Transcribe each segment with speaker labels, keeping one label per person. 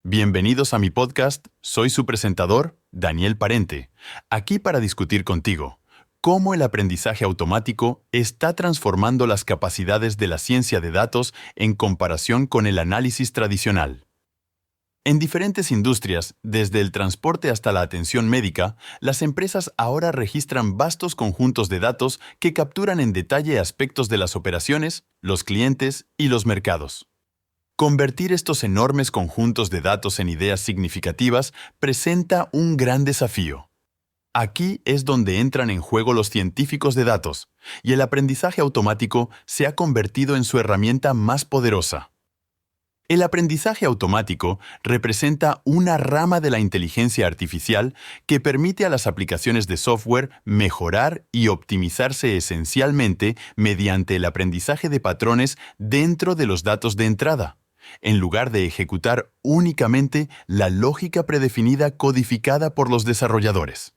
Speaker 1: Bienvenidos a mi podcast, soy su presentador, Daniel Parente, aquí para discutir contigo cómo el aprendizaje automático está transformando las capacidades de la ciencia de datos en comparación con el análisis tradicional. En diferentes industrias, desde el transporte hasta la atención médica, las empresas ahora registran vastos conjuntos de datos que capturan en detalle aspectos de las operaciones, los clientes y los mercados. Convertir estos enormes conjuntos de datos en ideas significativas presenta un gran desafío. Aquí es donde entran en juego los científicos de datos, y el aprendizaje automático se ha convertido en su herramienta más poderosa. El aprendizaje automático representa una rama de la inteligencia artificial que permite a las aplicaciones de software mejorar y optimizarse esencialmente mediante el aprendizaje de patrones dentro de los datos de entrada, en lugar de ejecutar únicamente la lógica predefinida codificada por los desarrolladores.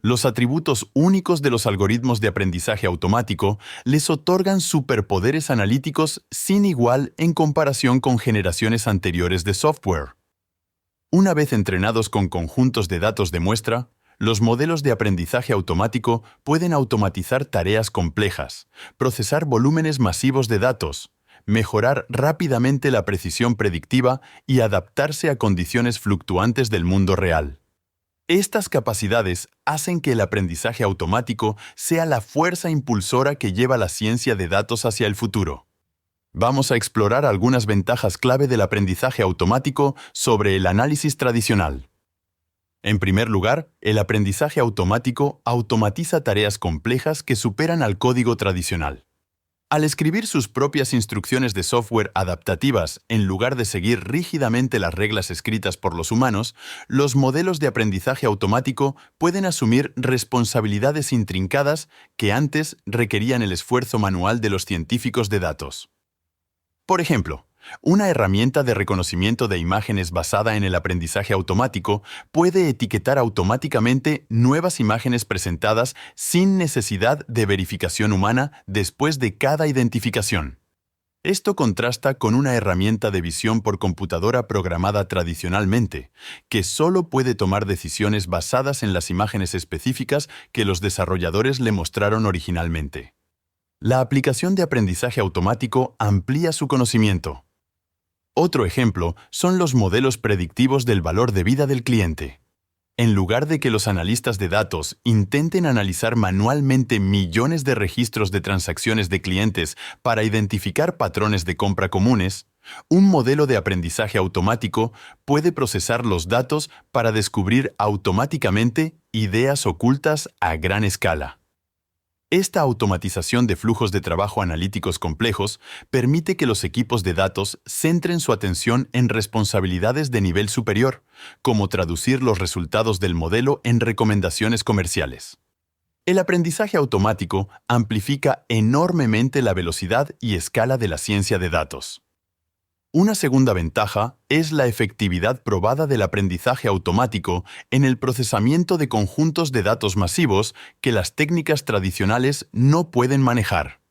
Speaker 1: Los atributos únicos de los algoritmos de aprendizaje automático les otorgan superpoderes analíticos sin igual en comparación con generaciones anteriores de software. Una vez entrenados con conjuntos de datos de muestra, los modelos de aprendizaje automático pueden automatizar tareas complejas, procesar volúmenes masivos de datos, mejorar rápidamente la precisión predictiva y adaptarse a condiciones fluctuantes del mundo real. Estas capacidades hacen que el aprendizaje automático sea la fuerza impulsora que lleva la ciencia de datos hacia el futuro. Vamos a explorar algunas ventajas clave del aprendizaje automático sobre el análisis tradicional. En primer lugar, el aprendizaje automático automatiza tareas complejas que superan al código tradicional. Al escribir sus propias instrucciones de software adaptativas en lugar de seguir rígidamente las reglas escritas por los humanos, los modelos de aprendizaje automático pueden asumir responsabilidades intrincadas que antes requerían el esfuerzo manual de los científicos de datos. Por ejemplo, una herramienta de reconocimiento de imágenes basada en el aprendizaje automático puede etiquetar automáticamente nuevas imágenes presentadas sin necesidad de verificación humana después de cada identificación. Esto contrasta con una herramienta de visión por computadora programada tradicionalmente, que solo puede tomar decisiones basadas en las imágenes específicas que los desarrolladores le mostraron originalmente. La aplicación de aprendizaje automático amplía su conocimiento. Otro ejemplo son los modelos predictivos del valor de vida del cliente. En lugar de que los analistas de datos intenten analizar manualmente millones de registros de transacciones de clientes para identificar patrones de compra comunes, un modelo de aprendizaje automático puede procesar los datos para descubrir automáticamente ideas ocultas a gran escala. Esta automatización de flujos de trabajo analíticos complejos permite que los equipos de datos centren su atención en responsabilidades de nivel superior, como traducir los resultados del modelo en recomendaciones comerciales. El aprendizaje automático amplifica enormemente la velocidad y escala de la ciencia de datos. Una segunda ventaja es la efectividad probada del aprendizaje automático en el procesamiento de conjuntos de datos masivos que las técnicas tradicionales no pueden manejar.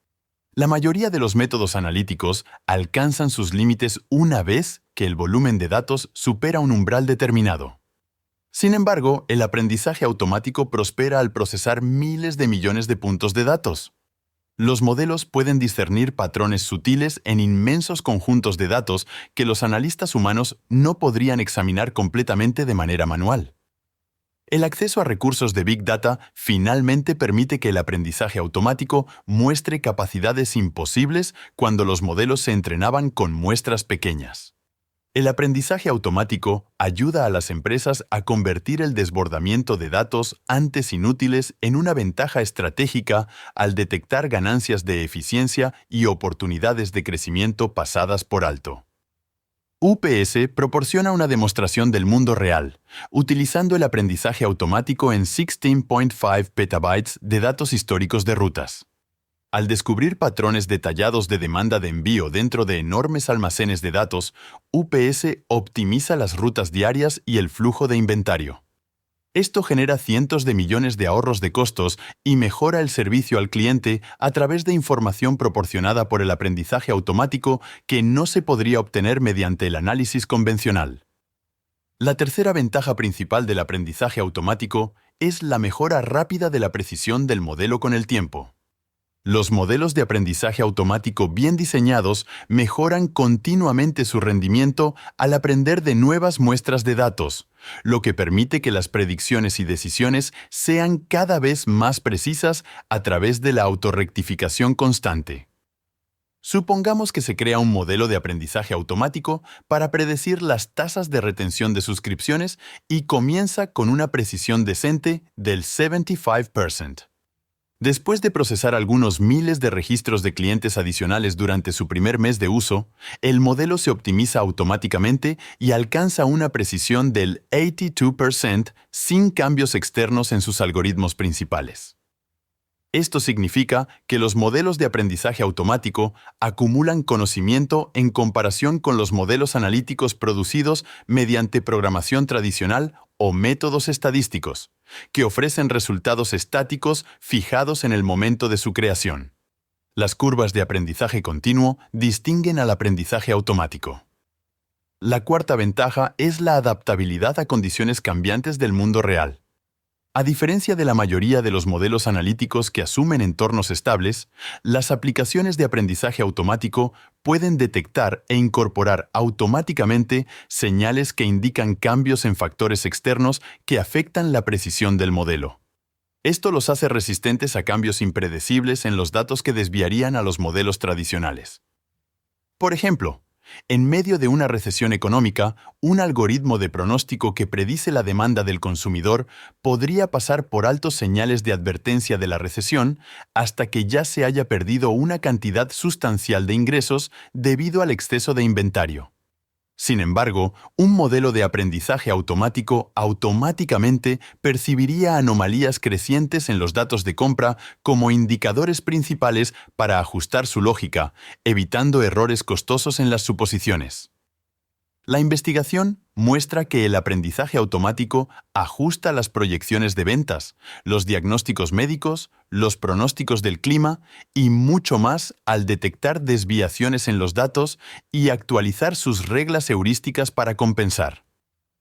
Speaker 1: La mayoría de los métodos analíticos alcanzan sus límites una vez que el volumen de datos supera un umbral determinado. Sin embargo, el aprendizaje automático prospera al procesar miles de millones de puntos de datos. Los modelos pueden discernir patrones sutiles en inmensos conjuntos de datos que los analistas humanos no podrían examinar completamente de manera manual. El acceso a recursos de Big Data finalmente permite que el aprendizaje automático muestre capacidades imposibles cuando los modelos se entrenaban con muestras pequeñas. El aprendizaje automático ayuda a las empresas a convertir el desbordamiento de datos antes inútiles en una ventaja estratégica al detectar ganancias de eficiencia y oportunidades de crecimiento pasadas por alto. UPS proporciona una demostración del mundo real, utilizando el aprendizaje automático en 16.5 petabytes de datos históricos de rutas. Al descubrir patrones detallados de demanda de envío dentro de enormes almacenes de datos, UPS optimiza las rutas diarias y el flujo de inventario. Esto genera cientos de millones de ahorros de costos y mejora el servicio al cliente a través de información proporcionada por el aprendizaje automático que no se podría obtener mediante el análisis convencional. La tercera ventaja principal del aprendizaje automático es la mejora rápida de la precisión del modelo con el tiempo. Los modelos de aprendizaje automático bien diseñados mejoran continuamente su rendimiento al aprender de nuevas muestras de datos, lo que permite que las predicciones y decisiones sean cada vez más precisas a través de la autorrectificación constante. Supongamos que se crea un modelo de aprendizaje automático para predecir las tasas de retención de suscripciones y comienza con una precisión decente del 75%. Después de procesar algunos miles de registros de clientes adicionales durante su primer mes de uso, el modelo se optimiza automáticamente y alcanza una precisión del 82% sin cambios externos en sus algoritmos principales. Esto significa que los modelos de aprendizaje automático acumulan conocimiento en comparación con los modelos analíticos producidos mediante programación tradicional o métodos estadísticos, que ofrecen resultados estáticos fijados en el momento de su creación. Las curvas de aprendizaje continuo distinguen al aprendizaje automático. La cuarta ventaja es la adaptabilidad a condiciones cambiantes del mundo real. A diferencia de la mayoría de los modelos analíticos que asumen entornos estables, las aplicaciones de aprendizaje automático pueden detectar e incorporar automáticamente señales que indican cambios en factores externos que afectan la precisión del modelo. Esto los hace resistentes a cambios impredecibles en los datos que desviarían a los modelos tradicionales. Por ejemplo, en medio de una recesión económica, un algoritmo de pronóstico que predice la demanda del consumidor podría pasar por alto señales de advertencia de la recesión hasta que ya se haya perdido una cantidad sustancial de ingresos debido al exceso de inventario. Sin embargo, un modelo de aprendizaje automático automáticamente percibiría anomalías crecientes en los datos de compra como indicadores principales para ajustar su lógica, evitando errores costosos en las suposiciones. La investigación muestra que el aprendizaje automático ajusta las proyecciones de ventas, los diagnósticos médicos, los pronósticos del clima y mucho más al detectar desviaciones en los datos y actualizar sus reglas heurísticas para compensar.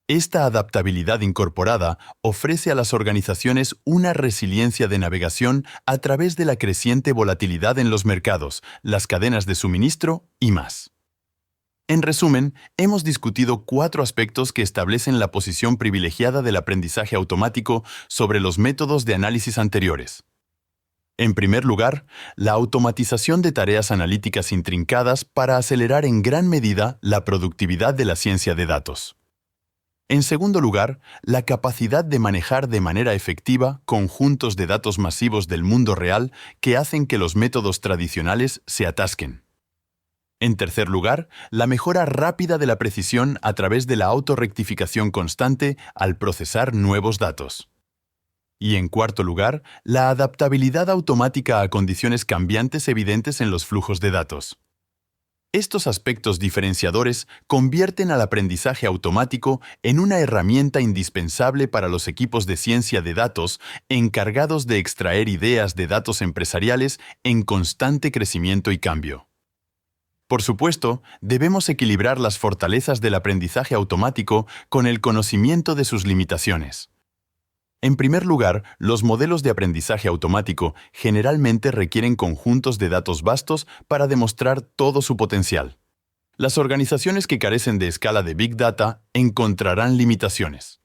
Speaker 1: Esta adaptabilidad incorporada ofrece a las organizaciones una resiliencia de navegación a través de la creciente volatilidad en los mercados, las cadenas de suministro y más. En resumen, hemos discutido 4 aspectos que establecen la posición privilegiada del aprendizaje automático sobre los métodos de análisis anteriores. En primer lugar, la automatización de tareas analíticas intrincadas para acelerar en gran medida la productividad de la ciencia de datos. En segundo lugar, la capacidad de manejar de manera efectiva conjuntos de datos masivos del mundo real que hacen que los métodos tradicionales se atasquen. En tercer lugar, la mejora rápida de la precisión a través de la autorrectificación constante al procesar nuevos datos. Y en cuarto lugar, la adaptabilidad automática a condiciones cambiantes evidentes en los flujos de datos. Estos aspectos diferenciadores convierten al aprendizaje automático en una herramienta indispensable para los equipos de ciencia de datos encargados de extraer ideas de datos empresariales en constante crecimiento y cambio. Por supuesto, debemos equilibrar las fortalezas del aprendizaje automático con el conocimiento de sus limitaciones. En primer lugar, los modelos de aprendizaje automático generalmente requieren conjuntos de datos vastos para demostrar todo su potencial. Las organizaciones que carecen de escala de Big Data encontrarán limitaciones.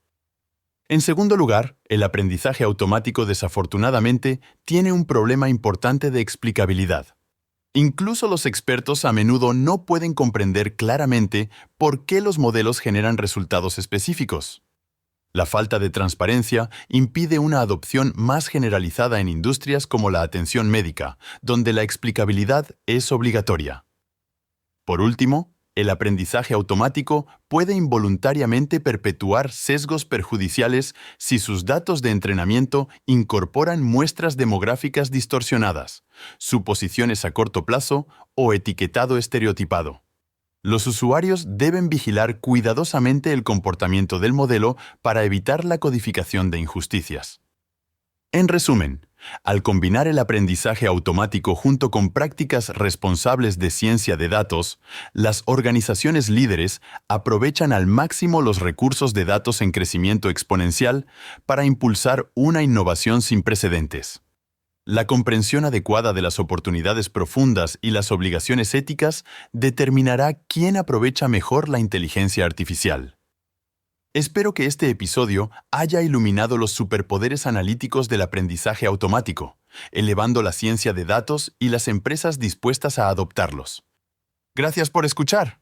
Speaker 1: En segundo lugar, el aprendizaje automático desafortunadamente tiene un problema importante de explicabilidad. Incluso los expertos a menudo no pueden comprender claramente por qué los modelos generan resultados específicos. La falta de transparencia impide una adopción más generalizada en industrias como la atención médica, donde la explicabilidad es obligatoria. Por último, el aprendizaje automático puede involuntariamente perpetuar sesgos perjudiciales si sus datos de entrenamiento incorporan muestras demográficas distorsionadas, suposiciones a corto plazo o etiquetado estereotipado. Los usuarios deben vigilar cuidadosamente el comportamiento del modelo para evitar la codificación de injusticias. En resumen, al combinar el aprendizaje automático junto con prácticas responsables de ciencia de datos, las organizaciones líderes aprovechan al máximo los recursos de datos en crecimiento exponencial para impulsar una innovación sin precedentes. La comprensión adecuada de las oportunidades profundas y las obligaciones éticas determinará quién aprovecha mejor la inteligencia artificial. Espero que este episodio haya iluminado los superpoderes analíticos del aprendizaje automático, elevando la ciencia de datos y las empresas dispuestas a adoptarlos. Gracias por escuchar.